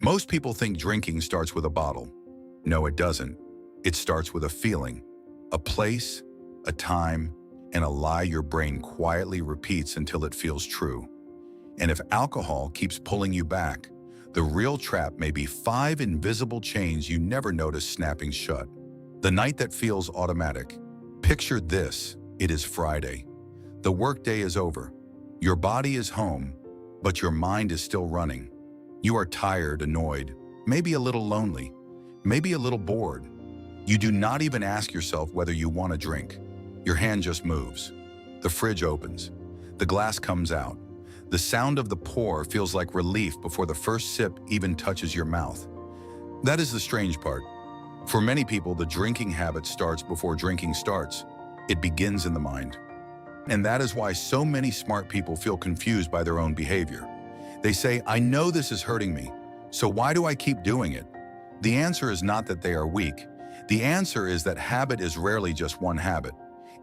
Most people think drinking starts with a bottle. No, it doesn't. It starts with a feeling, a place, a time, and a lie your brain quietly repeats until it feels true. And if alcohol keeps pulling you back, the real trap may be 5 invisible chains you never notice snapping shut. The night that feels automatic. Picture this: it is Friday. The workday is over. Your body is home, but your mind is still running. You are tired, annoyed, maybe a little lonely, maybe a little bored. You do not even ask yourself whether you want a drink. Your hand just moves. The fridge opens. The glass comes out. The sound of the pour feels like relief before the first sip even touches your mouth. That is the strange part. For many people, the drinking habit starts before drinking starts. It begins in the mind. And that is why so many smart people feel confused by their own behavior. They say, I know this is hurting me, so why do I keep doing it? The answer is not that they are weak. The answer is that habit is rarely just one habit.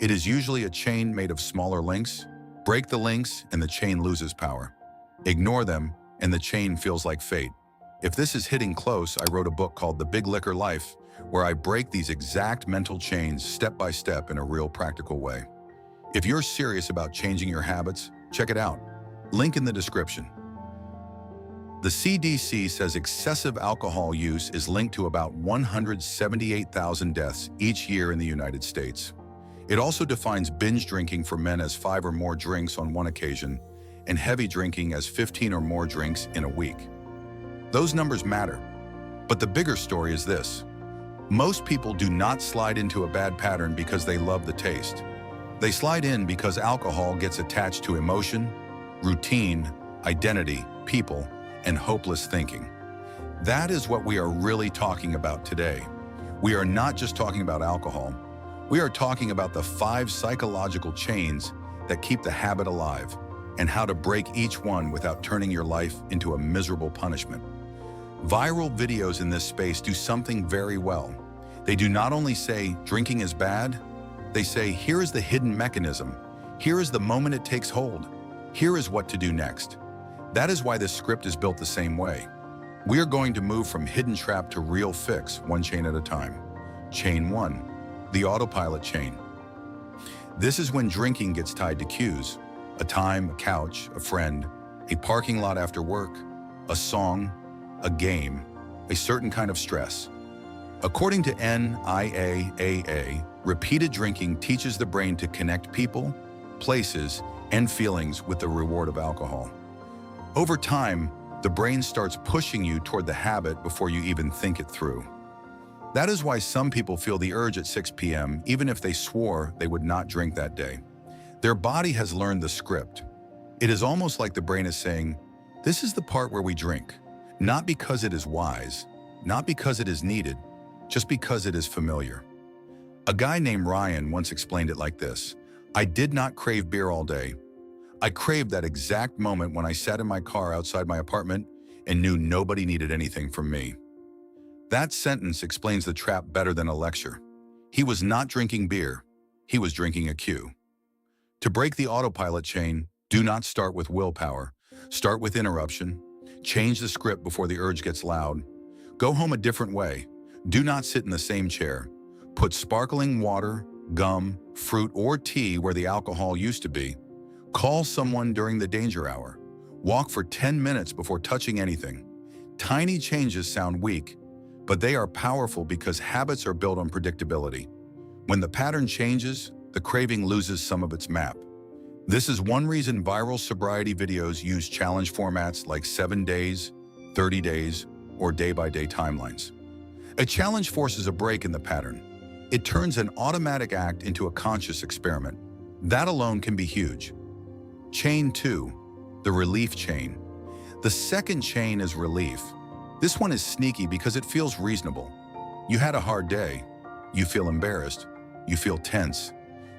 It is usually a chain made of smaller links. Break the links and the chain loses power. Ignore them and the chain feels like fate. If this is hitting close, I wrote a book called The Big Liquor Life, where I break these exact mental chains step by step in a real practical way. If you're serious about changing your habits, check it out. Link in the description. The CDC says excessive alcohol use is linked to about 178,000 deaths each year in the United States. It also defines binge drinking for men as 5 or more drinks on one occasion, and heavy drinking as 15 or more drinks in a week. Those numbers matter, but the bigger story is this. Most people do not slide into a bad pattern because they love the taste. They slide in because alcohol gets attached to emotion, routine, identity, people, and hopeless thinking. That is what we are really talking about today. We are not just talking about alcohol. We are talking about the 5 psychological chains that keep the habit alive and how to break each one without turning your life into a miserable punishment. Viral videos in this space do something very well. They do not only say drinking is bad, they say here is the hidden mechanism, here is the moment it takes hold, here is what to do next. That is why this script is built the same way. We are going to move from hidden trap to real fix, one chain at a time. Chain 1, the autopilot chain. This is when drinking gets tied to cues: a time, a couch, a friend, a parking lot after work, a song, a game, a certain kind of stress. According to NIAAA, repeated drinking teaches the brain to connect people, places, and feelings with the reward of alcohol. Over time, the brain starts pushing you toward the habit before you even think it through. That is why some people feel the urge at 6 p.m. even if they swore they would not drink that day. Their body has learned the script. It is almost like the brain is saying, this is the part where we drink, not because it is wise, not because it is needed, just because it is familiar. A guy named Ryan once explained it like this: I did not crave beer all day. I craved that exact moment when I sat in my car outside my apartment and knew nobody needed anything from me. That sentence explains the trap better than a lecture. He was not drinking beer, he was drinking a cue. To break the autopilot chain, do not start with willpower. Start with interruption. Change the script before the urge gets loud. Go home a different way. Do not sit in the same chair. Put sparkling water, gum, fruit, or tea where the alcohol used to be. Call someone during the danger hour. Walk for 10 minutes before touching anything. Tiny changes sound weak, but they are powerful because habits are built on predictability. When the pattern changes, the craving loses some of its map. This is one reason viral sobriety videos use challenge formats like 7 days, 30 days, or day-by-day timelines. A challenge forces a break in the pattern. It turns an automatic act into a conscious experiment. That alone can be huge. Chain 2, the relief chain. The second chain is relief. This one is sneaky because it feels reasonable. You had a hard day. You feel embarrassed. You feel tense.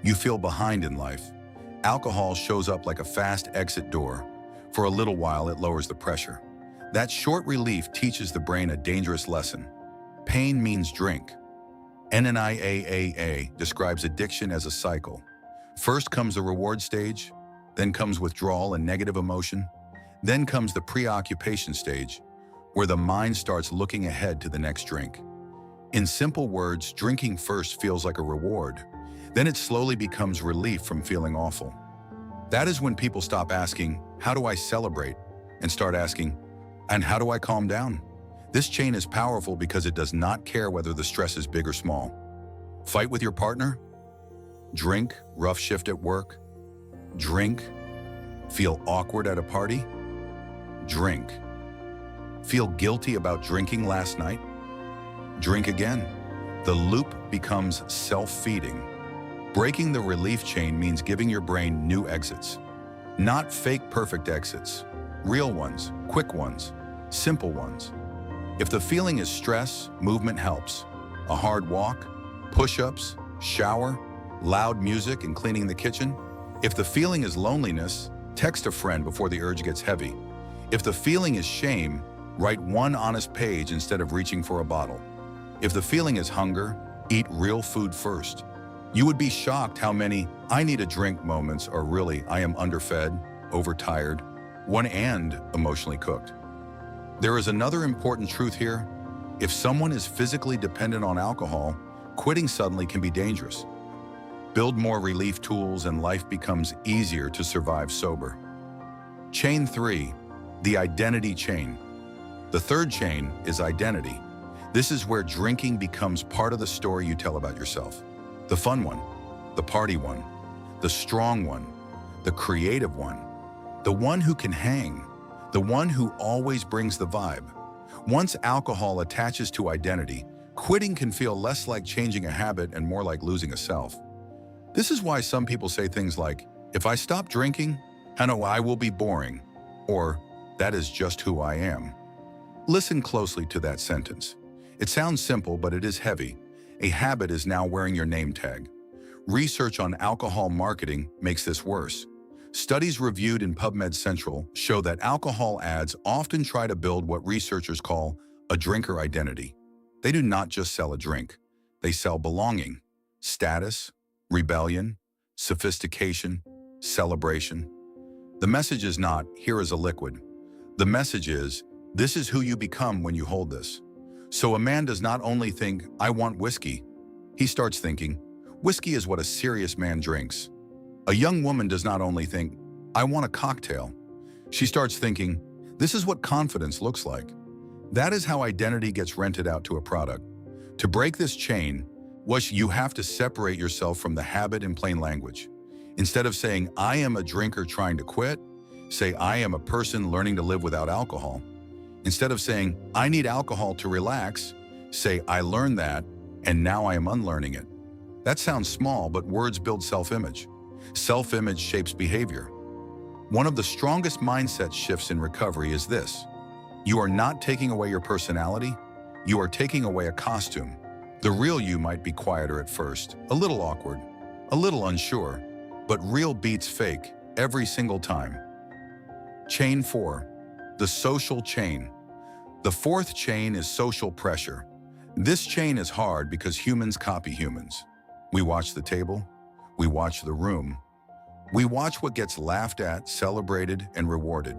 You feel behind in life. Alcohol shows up like a fast exit door. For a little while, it lowers the pressure. That short relief teaches the brain a dangerous lesson. Pain means drink. NIAAA describes addiction as a cycle. First comes the reward stage, then comes withdrawal and negative emotion, then comes the preoccupation stage, where the mind starts looking ahead to the next drink. In simple words, drinking first feels like a reward. Then it slowly becomes relief from feeling awful. That is when people stop asking, "How do I celebrate?" and start asking, "And how do I calm down?" This chain is powerful because it does not care whether the stress is big or small. Fight with your partner? Drink, rough shift at work? Drink, feel awkward at a party? Drink. Feel guilty about drinking last night? Drink again. The loop becomes self-feeding. Breaking the relief chain means giving your brain new exits. Not fake perfect exits. Real ones, quick ones, simple ones. If the feeling is stress, movement helps. A hard walk, push-ups, shower, loud music, and cleaning the kitchen. If the feeling is loneliness, text a friend before the urge gets heavy. If the feeling is shame, write one honest page instead of reaching for a bottle. If the feeling is hunger, eat real food first. You would be shocked how many "I need a drink" moments are really "I am underfed, overtired, and emotionally cooked." There is another important truth here. If someone is physically dependent on alcohol, quitting suddenly can be dangerous. Build more relief tools and life becomes easier to survive sober. Chain 3, the identity chain. The third chain is identity. This is where drinking becomes part of the story you tell about yourself. The fun one, the party one, the strong one, the creative one, the one who can hang, the one who always brings the vibe. Once alcohol attaches to identity, quitting can feel less like changing a habit and more like losing a self. This is why some people say things like, "If I stop drinking, I know I will be boring," or "That is just who I am." Listen closely to that sentence. It sounds simple, but it is heavy. A habit is now wearing your name tag. Research on alcohol marketing makes this worse. Studies reviewed in PubMed Central show that alcohol ads often try to build what researchers call a drinker identity. They do not just sell a drink. They sell belonging, status, rebellion, sophistication, celebration. The message is not, "Here is a liquid." The message is, "This is who you become when you hold this." So a man does not only think, "I want whiskey." He starts thinking, "Whiskey is what a serious man drinks." A young woman does not only think, "I want a cocktail." She starts thinking, "This is what confidence looks like." That is how identity gets rented out to a product. To break this chain, you have to separate yourself from the habit in plain language. Instead of saying, "I am a drinker trying to quit," say, "I am a person learning to live without alcohol." Instead of saying, "I need alcohol to relax," say, "I learned that, and now I am unlearning it." That sounds small, but words build self-image. Self-image shapes behavior. One of the strongest mindset shifts in recovery is this. You are not taking away your personality, you are taking away a costume. The real you might be quieter at first, a little awkward, a little unsure, but real beats fake every single time. Chain 4, the social chain. The fourth chain is social pressure. This chain is hard because humans copy humans. We watch the table, we watch the room, we watch what gets laughed at, celebrated, and rewarded.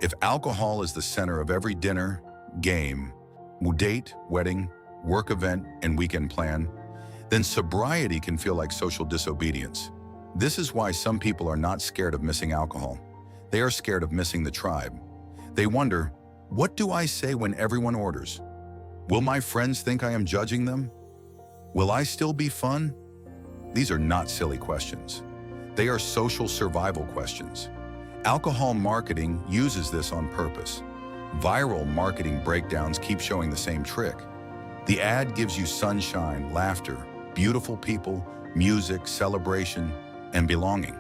If alcohol is the center of every dinner, game, date, wedding, work event, and weekend plan, then sobriety can feel like social disobedience. This is why some people are not scared of missing alcohol. They are scared of missing the tribe. They wonder, what do I say when everyone orders? Will my friends think I am judging them? Will I still be fun? These are not silly questions. They are social survival questions. Alcohol marketing uses this on purpose. Viral marketing breakdowns keep showing the same trick. The ad gives you sunshine, laughter, beautiful people, music, celebration, and belonging.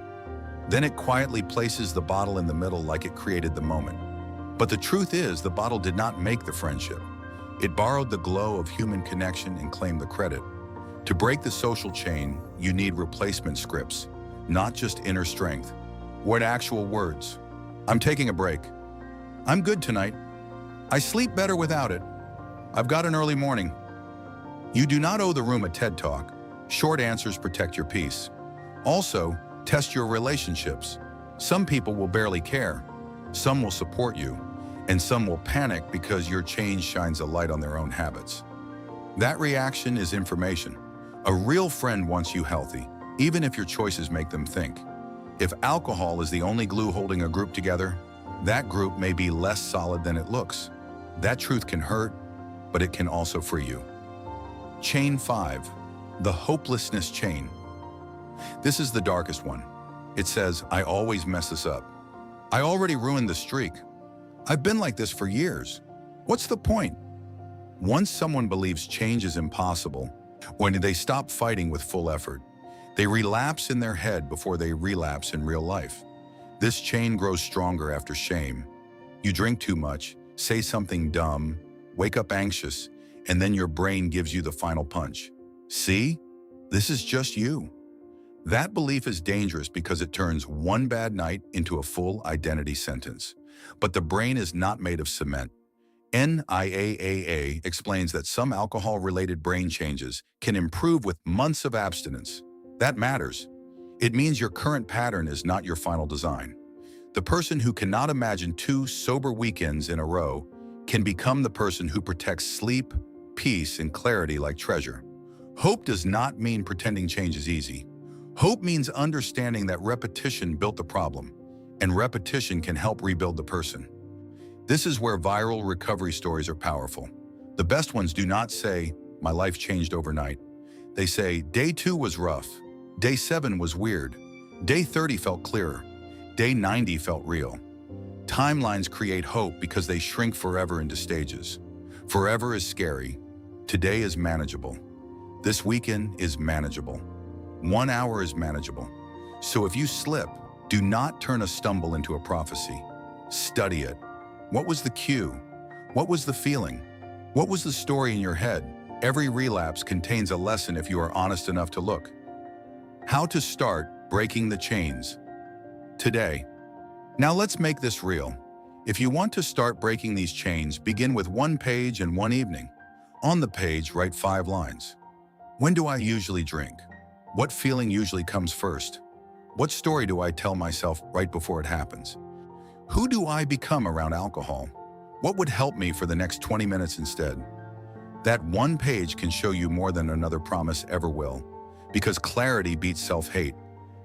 Then it quietly places the bottle in the middle like it created the moment. But the truth is, the bottle did not make the friendship. It borrowed the glow of human connection and claimed the credit. To break the social chain, you need replacement scripts, not just inner strength. What actual words? I'm taking a break. I'm good tonight. I sleep better without it. I've got an early morning. You do not owe the room a TED Talk. Short answers protect your peace. Also, test your relationships. Some people will barely care. Some will support you. And some will panic because your change shines a light on their own habits. That reaction is information. A real friend wants you healthy, even if your choices make them think. If alcohol is the only glue holding a group together, that group may be less solid than it looks. That truth can hurt, but it can also free you. Chain 5, the hopelessness chain. This is the darkest one. It says, I always mess this up. I already ruined the streak. I've been like this for years. What's the point? Once someone believes change is impossible, when they stop fighting with full effort, they relapse in their head before they relapse in real life. This chain grows stronger after shame. You drink too much, say something dumb, wake up anxious, and then your brain gives you the final punch. See? This is just you. That belief is dangerous because it turns one bad night into a full identity sentence. But the brain is not made of cement. NIAAA explains that some alcohol-related brain changes can improve with months of abstinence. That matters. It means your current pattern is not your final design. The person who cannot imagine 2 sober weekends in a row can become the person who protects sleep, peace, and clarity like treasure. Hope does not mean pretending change is easy. Hope means understanding that repetition built the problem, and repetition can help rebuild the person. This is where viral recovery stories are powerful. The best ones do not say, my life changed overnight. They say, day 2 was rough. Day 7 was weird. Day 30 felt clearer. Day 90 felt real. Timelines create hope because they shrink forever into stages. Forever is scary. Today is manageable. This weekend is manageable. 1 hour is manageable. So if you slip, do not turn a stumble into a prophecy. Study it. What was the cue? What was the feeling? What was the story in your head? Every relapse contains a lesson if you are honest enough to look. How to start breaking the chains. Today. Now let's make this real. If you want to start breaking these chains, begin with 1 page and 1 evening. On the page, write 5 lines. When do I usually drink? What feeling usually comes first? What story do I tell myself right before it happens? Who do I become around alcohol? What would help me for the next 20 minutes instead? That 1 page can show you more than another promise ever will, because clarity beats self-hate.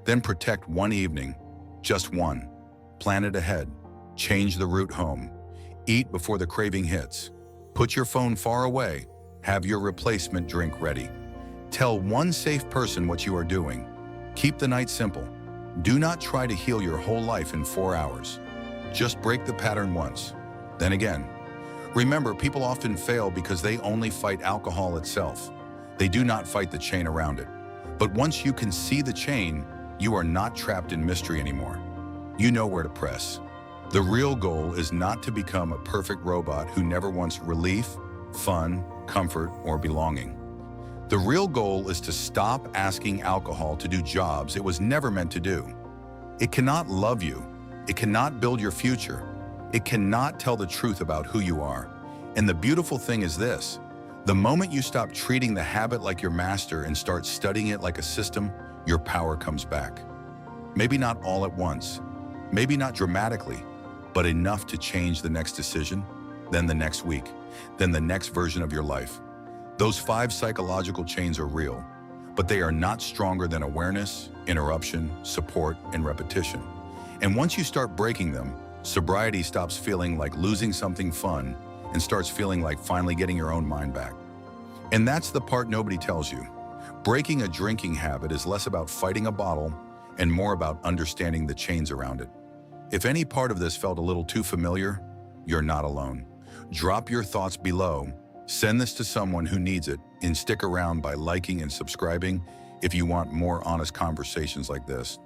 Then protect 1 evening, just 1. Plan it ahead. Change the route home. Eat before the craving hits. Put your phone far away. Have your replacement drink ready. Tell 1 safe person what you are doing. Keep the night simple. Do not try to heal your whole life in 4 hours. Just break the pattern once, then again. Remember, people often fail because they only fight alcohol itself. They do not fight the chain around it. But once you can see the chain, you are not trapped in mystery anymore. You know where to press. The real goal is not to become a perfect robot who never wants relief, fun, comfort, or belonging. The real goal is to stop asking alcohol to do jobs it was never meant to do. It cannot love you. It cannot build your future. It cannot tell the truth about who you are. And the beautiful thing is this: the moment you stop treating the habit like your master and start studying it like a system, your power comes back. Maybe not all at once, maybe not dramatically, but enough to change the next decision, then the next week, then the next version of your life. Those 5 psychological chains are real, but they are not stronger than awareness, interruption, support, and repetition. And once you start breaking them, sobriety stops feeling like losing something fun and starts feeling like finally getting your own mind back. And that's the part nobody tells you. Breaking a drinking habit is less about fighting a bottle and more about understanding the chains around it. If any part of this felt a little too familiar, you're not alone. Drop your thoughts below. Send this to someone who needs it, and stick around by liking and subscribing if you want more honest conversations like this.